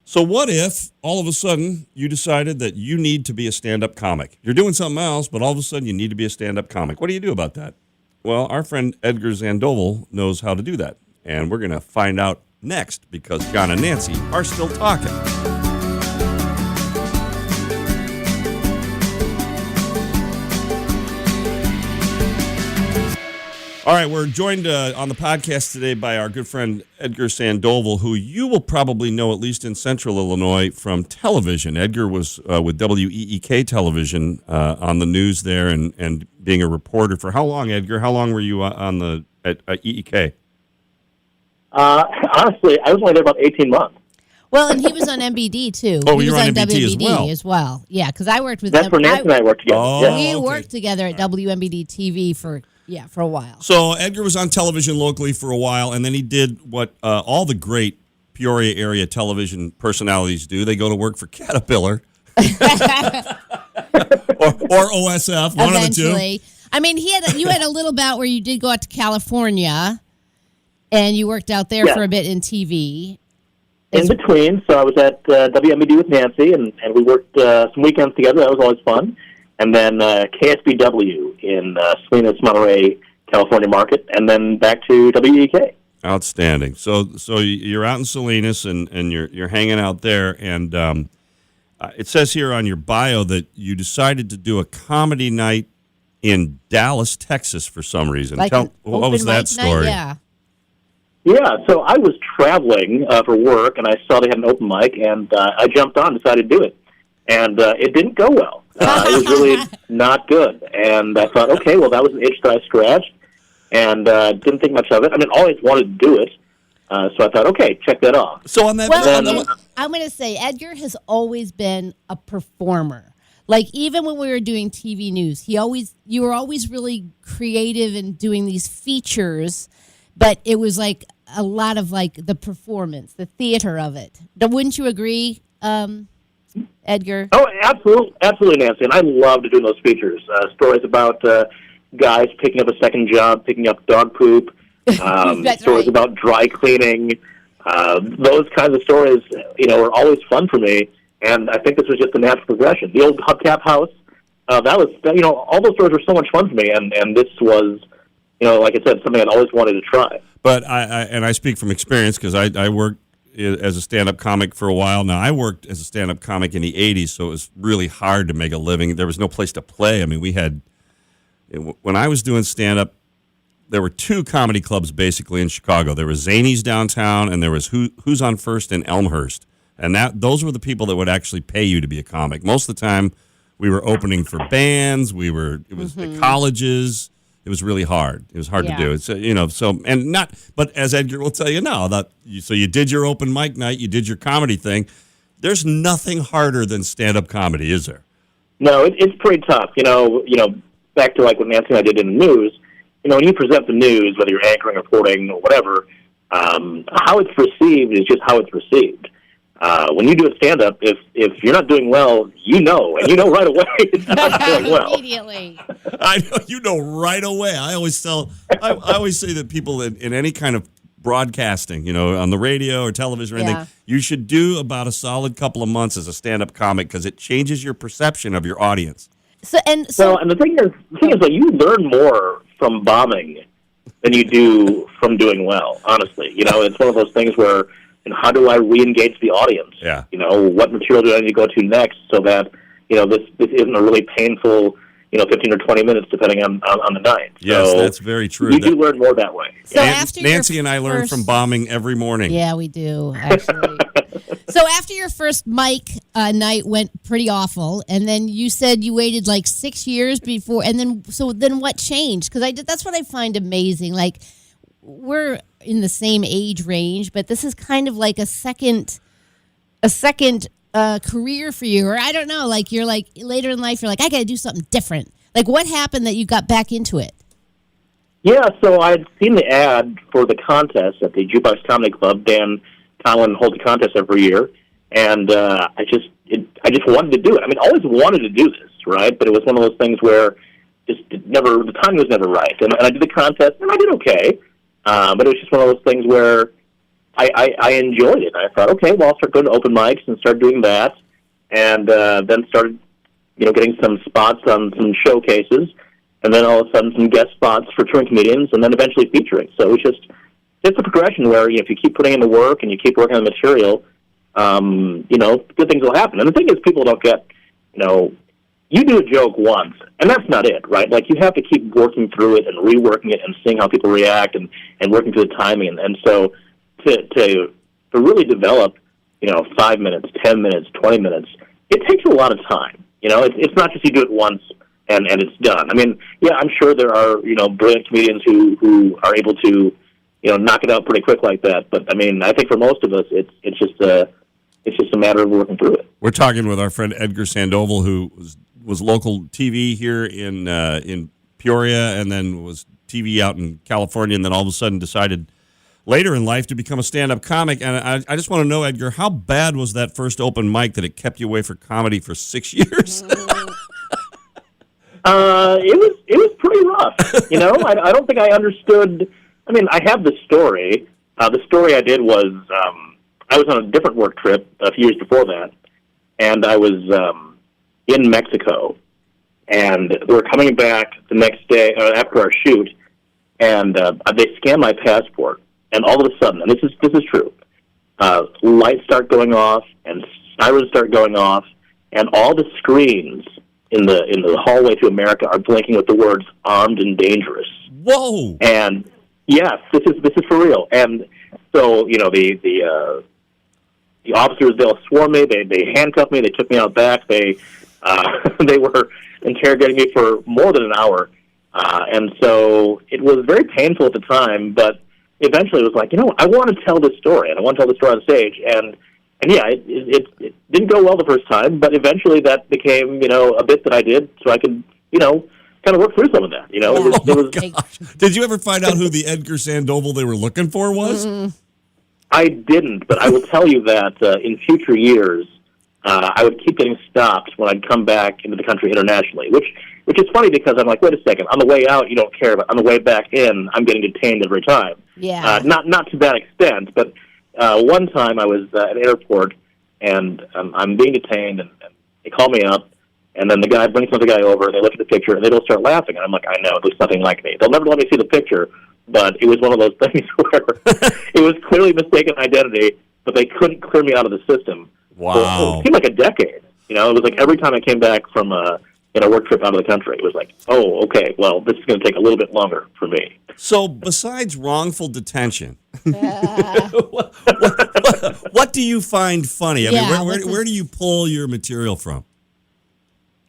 So what if all of a sudden you decided that you need to be a stand-up comic? You're doing something else, but all of a sudden you need to be a stand-up comic. What do you do about that? Well, our friend Edgar Sandoval knows how to do that. And we're going to find out next because John and Nancy are still talking. All right, we're joined on the podcast today by our good friend Edgar Sandoval, who you will probably know, at least in Central Illinois, from television. Edgar was with WEEK television on the news there and being a reporter. For how long, Edgar? How long were you at EEK? Honestly, I was only there about 18 months. Well, and he was on MBD, too. Oh, he you was were on on MBD as well. Yeah, because I worked with That's where Nancy and I worked together. Oh, yeah. We okay. worked together at WMBD TV for a while. So Edgar was on television locally for a while, and then he did what all the great Peoria area television personalities do. They go to work for Caterpillar or OSF, one Eventually. of the two. I mean, you had a little bout where you did go out to California, and you worked out there for a bit in TV. In between, so I was at WMBD with Nancy, and we worked some weekends together. That was always fun. And then KSBW in Salinas, Monterey, California market, and then back to WEK. Outstanding. So you're out in Salinas, and you're hanging out there, and it says here on your bio that you decided to do a comedy night in Dallas, Texas, for some reason. What was that story? Night, Yeah, so I was traveling for work, and I saw they had an open mic, and I jumped on, decided to do it. And it didn't go well. It was really not good. And I thought, okay, well, that was an itch that I scratched, and didn't think much of it. I mean, always wanted to do it. So I thought, okay, check that off. So on that, I'm going to say Edgar has always been a performer. Like, even when we were doing TV news, you were always really creative in doing these features, but it was like a lot of like the performance, the theater of it. Wouldn't you agree, Edgar? Oh, absolutely, Nancy. And I loved doing those features. Stories about guys picking up a second job, picking up dog poop, stories about dry cleaning. Those kinds of stories, were always fun for me. And I think this was just a natural progression. The old Hubcap House, that was, all those stories were so much fun for me. And this was, like I said, something I'd always wanted to try. But I speak from experience because I worked as a stand-up comic for a while. Now, I worked as a stand-up comic in the 80s, so it was really hard to make a living. There was no place to play. I mean, when I was doing stand-up, there were two comedy clubs basically in Chicago. There was Zany's downtown, and there was Who's on First in Elmhurst. And those were the people that would actually pay you to be a comic. Most of the time, we were opening for bands. It was at colleges. It was really hard. It was hard to do. It's but as Edgar will tell you now, so you did your open mic night, you did your comedy thing. There's nothing harder than stand-up comedy, is there? No, it's pretty tough. Back to like what Nancy and I did in the news. When you present the news, whether you're anchoring, reporting, or whatever, how it's perceived is just how it's received. When you do a stand-up, if you're not doing well, and you know right away it's not doing well. Immediately. I know, right away. I always say that people in any kind of broadcasting, on the radio or television or anything, you should do about a solid couple of months as a stand-up comic because it changes your perception of your audience. And the thing is that you learn more from bombing than you do from doing well. Honestly, it's one of those things where. And how do I re-engage the audience? Yeah. What material do I need to go to next so that, this isn't a really painful, 15 or 20 minutes depending on the night. Yes, so that's very true. You do learn more that way. So Nancy and I learn from bombing every morning. Yeah, we do, actually. So after your first mic night went pretty awful, and then you said you waited like 6 years before, and then what changed? Because that's what I find amazing. Like, we're in the same age range, but this is kind of like a second career for you, or I don't know. Like you're like later in life, you're like, I got to do something different. Like, what happened that you got back into it? Yeah, so I'd seen the ad for the contest at the Jukebox Comedy Club. Dan Conlon holds a contest every year, and I just wanted to do it. I mean, I always wanted to do this, right? But it was one of those things where the timing was never right. And I did the contest, and I did okay. But it was just one of those things where I enjoyed it. I thought, okay, well, I'll start going to open mics and start doing that, and then started, getting some spots on some showcases, and then all of a sudden some guest spots for touring comedians, and then eventually featuring. So it's a progression where if you keep putting in the work and you keep working on the material, good things will happen. And the thing is, people don't get, you do a joke once, and that's not it, right? Like, you have to keep working through it and reworking it and seeing how people react and working through the timing. And so to really develop, 5 minutes, 10 minutes, 20 minutes, it takes a lot of time. It's not just you do it once and it's done. I mean, yeah, I'm sure there are, brilliant comedians who are able to, knock it out pretty quick like that. But, I mean, I think for most of us, it's just a matter of working through it. We're talking with our friend Edgar Sandoval, who was local TV here in Peoria, and then was TV out in California, and then all of a sudden decided later in life to become a stand-up comic. And I just want to know, Edgar, how bad was that first open mic that it kept you away from comedy for 6 years? It was pretty rough. I don't think I understood. I mean, I have the story. The story I did was I was on a different work trip a few years before that, and I was in Mexico, and we were coming back the next day after our shoot, and they scanned my passport, and all of a sudden, and this is true, lights start going off and sirens start going off, and all the screens in the hallway to America are blinking with the words "armed and dangerous." Whoa! And yes, this is for real. And so the officers, they'll swarm me. They handcuffed me. They took me out back. They were interrogating me for more than an hour, and so it was very painful at the time. But eventually, it was like, I want to tell this story, and I want to tell the story on stage. And yeah, it didn't go well the first time, but eventually that became a bit that I did, so I could kind of work through some of that. Gosh. Did you ever find out who the Edgar Sandoval they were looking for was? Mm-hmm. I didn't, but I will tell you that in future years, I would keep getting stopped when I'd come back into the country internationally, which is funny because I'm like, wait a second, on the way out, you don't care, but on the way back in, I'm getting detained every time. Yeah. Not to that extent, but one time I was at an airport, and I'm being detained, and they call me up, and then the guy brings another guy over, and they look at the picture, and they don't start laughing, and I'm like, I know, it looks nothing like me. They'll never let me see the picture, but it was one of those things where it was clearly mistaken identity, but they couldn't clear me out of the system. Wow. So it seemed like a decade. It was like every time I came back from a work trip out of the country, it was like, oh, okay, well, this is going to take a little bit longer for me. So besides wrongful detention, what do you find funny? I mean, where do you pull your material from?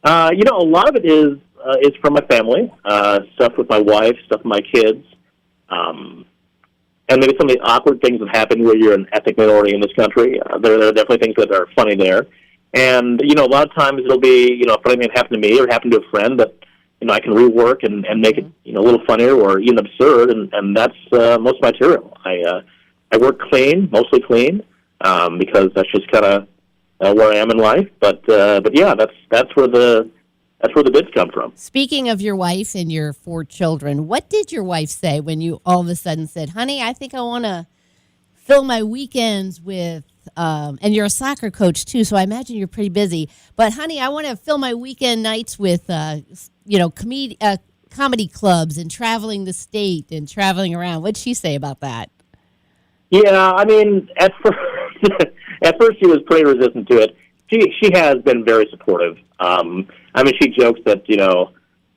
A lot of it is from my family, stuff with my wife, stuff with my kids, and maybe some of the awkward things that happen where you're an ethnic minority in this country. There are definitely things that are funny there. And, a lot of times it'll be, a funny thing that happened to me or happened to a friend that, I can rework and make it, a little funnier or even absurd, and that's most of my material. I work clean, mostly clean, because that's just kind of where I am in life. But yeah, that's where the bits come from. Speaking of your wife and your 4 children, what did your wife say when you all of a sudden said, honey, I think I want to fill my weekends with, and you're a soccer coach too, so I imagine you're pretty busy, but honey, I want to fill my weekend nights with, comedy clubs and traveling the state and traveling around. What'd she say about that? Yeah, I mean, at first she was pretty resistant to it. She has been very supportive. I mean, she jokes that,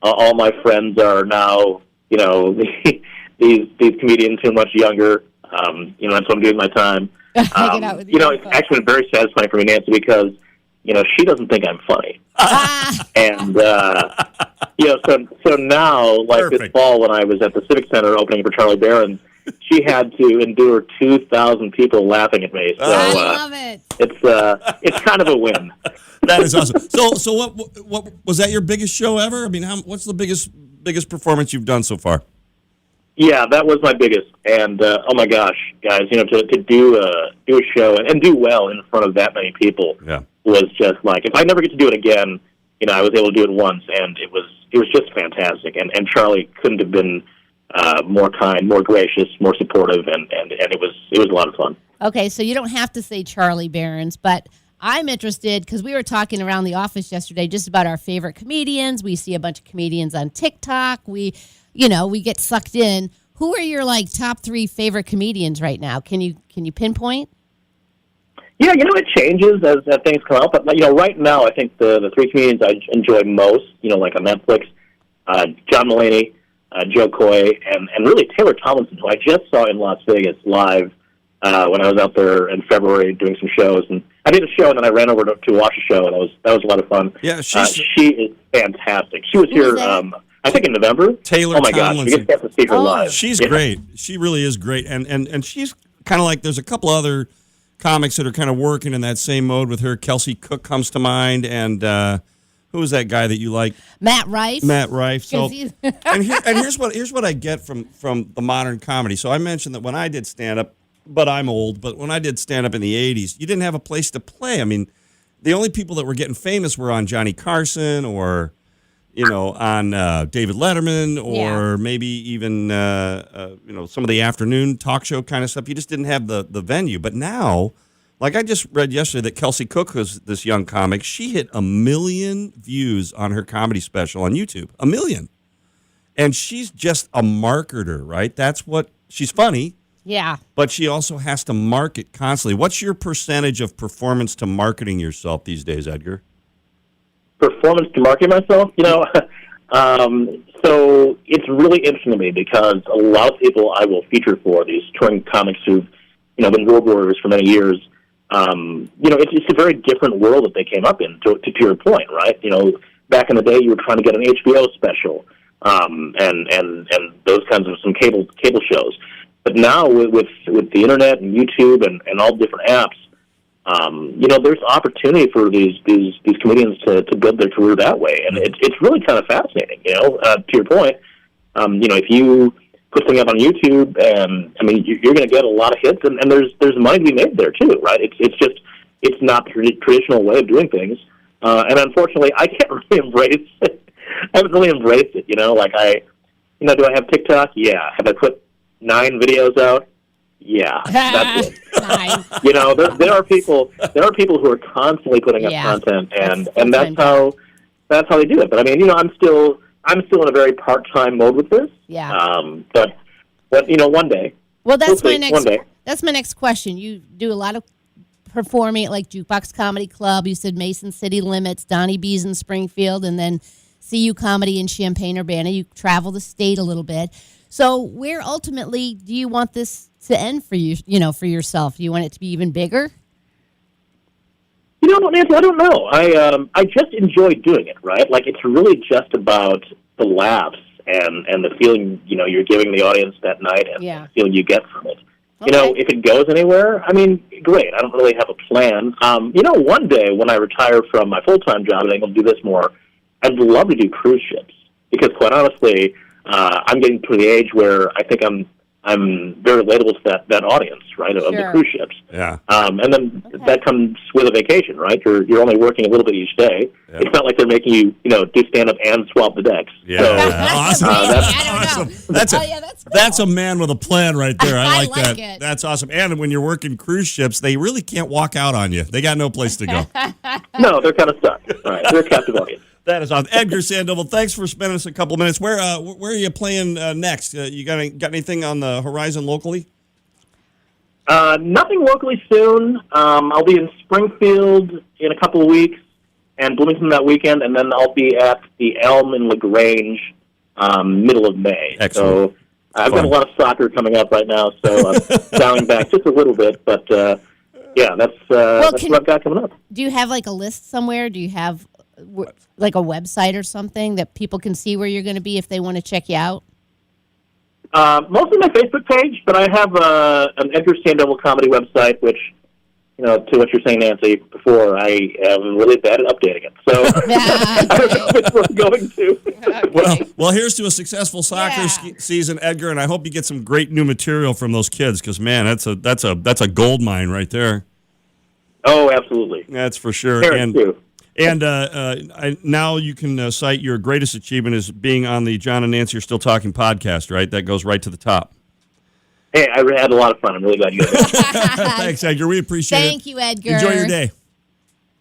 all my friends are now, these comedians who are much younger. That's what I'm doing with my time. Hanging out with you. It's actually been very satisfying for me, Nancy, because, she doesn't think I'm funny. And, so now, like Perfect. this fall when I was at the Civic Center opening for Charlie Barron, she had to endure 2,000 people laughing at me. So I love it. It's kind of a win. That is awesome. So what was that your biggest show ever? I mean, what's the biggest performance you've done so far? Yeah, that was my biggest. And oh my gosh, guys, to do a show and do well in front of that many people was just like, if I never get to do it again, I was able to do it once, and it was just fantastic. And Charlie couldn't have been more kind, more gracious, more supportive, and it was a lot of fun. Okay, so you don't have to say Charlie Barons, but I'm interested because we were talking around the office yesterday just about our favorite comedians. We see a bunch of comedians on TikTok. We get sucked in. Who are your top 3 favorite comedians right now? Can you pinpoint? Yeah, it changes as things come out. But right now, I think the 3 comedians I enjoy most, like on Netflix, John Mulaney, Joe Coy, and really Taylor Tomlinson, who I just saw in Las Vegas live when I was out there in February doing some shows. And I did a show, and then I ran over to watch a show, and that was a lot of fun. Yeah, she is fantastic. She was here, I think, in November. Taylor Oh my Tomlinson. gosh, we get to see her live. She's great. She really is great, and she's kind of like there's a couple other comics that are kind of working in that same mode with her. Kelsey Cook comes to mind, and who was that guy that you like? Matt Rife. So, and here's what I get from the modern comedy. So I mentioned that when I did stand up, but I'm old. But when I did stand up in the '80s, you didn't have a place to play. I mean, the only people that were getting famous were on Johnny Carson or on David Letterman or maybe even some of the afternoon talk show kind of stuff. You just didn't have the venue. But now, like I just read yesterday that Kelsey Cook, who's this young comic, she hit 1 million views on her comedy special on YouTube. 1 million. And she's just a marketer, right? That's what she's funny. Yeah. But she also has to market constantly. What's your percentage of performance to marketing yourself these days, Edgar? Performance to market myself? So it's really interesting to me because a lot of people I will feature for, these touring comics who've, been road warriors for many years, it's a very different world that they came up in, to your point, right? Back in the day, you were trying to get an HBO special, and those kinds of some cable shows. But now with the internet and YouTube and all different apps, there's opportunity for these comedians to build their career that way, and it's really kind of fascinating. To your point, if you put something up on YouTube, and you're going to get a lot of hits, and there's money to be made there too, right? It's not the traditional way of doing things, and unfortunately, I can't really embrace it. I haven't really embraced it. Do I have TikTok? Yeah. Have I put 9 videos out? Yeah, that's it. There are people who are constantly putting up content, and that's how they do it. But I'm still in a very part-time mode with this. Yeah. But one day. Well, that's my next question. You do a lot of performing at Jukebox Comedy Club. You said Mason City Limits, Donnie B's in Springfield, and then CU Comedy in Champaign-Urbana. You travel the state a little bit. So where ultimately do you want this to end for you, for yourself? Do you want it to be even bigger? Nancy, I don't know. I just enjoy doing it, right? It's really just about the laughs and the feeling, you're giving the audience that night and the feeling you get from it. Okay. If it goes anywhere, great. I don't really have a plan. One day when I retire from my full-time job and I'm going to do this more, I'd love to do cruise ships because, quite honestly, I'm getting to the age where I think I'm very relatable to that audience, right, of the cruise ships. Yeah. And then that comes with a vacation, right? You're only working a little bit each day. Yeah. It's not like they're making you, do stand-up and swap the decks. Yeah. So, awesome. That's awesome. That's a man with a plan right there. I like that. It. That's awesome. And when you're working cruise ships, they really can't walk out on you. They got no place to go. No, they're kind of stuck. Right. They're a captive audience. That is awesome. Edgar Sandoval, thanks for spending us a couple of minutes. Where are you playing next? You got anything on the horizon locally? Nothing locally soon. I'll be in Springfield in a couple of weeks and Bloomington that weekend, and then I'll be at the Elm in LaGrange middle of May. Excellent. So I've got a lot of soccer coming up right now, so I'm dialing back just a little bit. But, that's what I've got coming up. Do you have a list somewhere? Do you have a website or something that people can see where you're going to be if they want to check you out? Mostly my Facebook page, but I have an Edgar Sandoval comedy website, which, to what you're saying, Nancy, before, I am really bad at updating it. So I don't know which we're going to. Okay. Well, here's to a successful soccer season, Edgar, and I hope you get some great new material from those kids because, man, that's a gold mine right there. Oh, absolutely. That's for sure. Parents too. And now you can cite your greatest achievement as being on the John and Nancy Are Still Talking podcast, right? That goes right to the top. Hey, I had a lot of fun. I'm really glad you guys did. Thanks, Edgar. We appreciate it. Thank you, Edgar. Enjoy your day.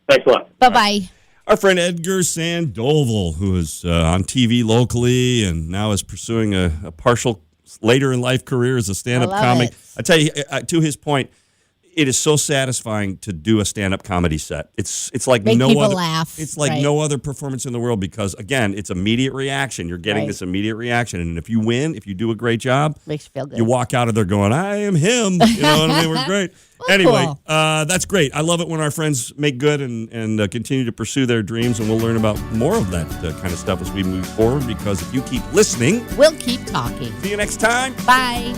Thanks a lot. Bye-bye. Our friend Edgar Sandoval, who is on TV locally and now is pursuing a partial later in life career as a stand-up comic. I tell you, to his point, it is so satisfying to do a stand-up comedy set. It's like Make no people other laugh, It's like right. no other performance in the world because again, it's immediate reaction. You're getting Right. this immediate reaction, and if you win, if you do a great job, Makes you feel good. you walk out of there going, "I am him." You know what I mean? We're great. Well, anyway, cool. that's great. I love it when our friends make good and continue to pursue their dreams, and we'll learn about more of that kind of stuff as we move forward. Because if you keep listening, We'll keep talking. see you next time. Bye.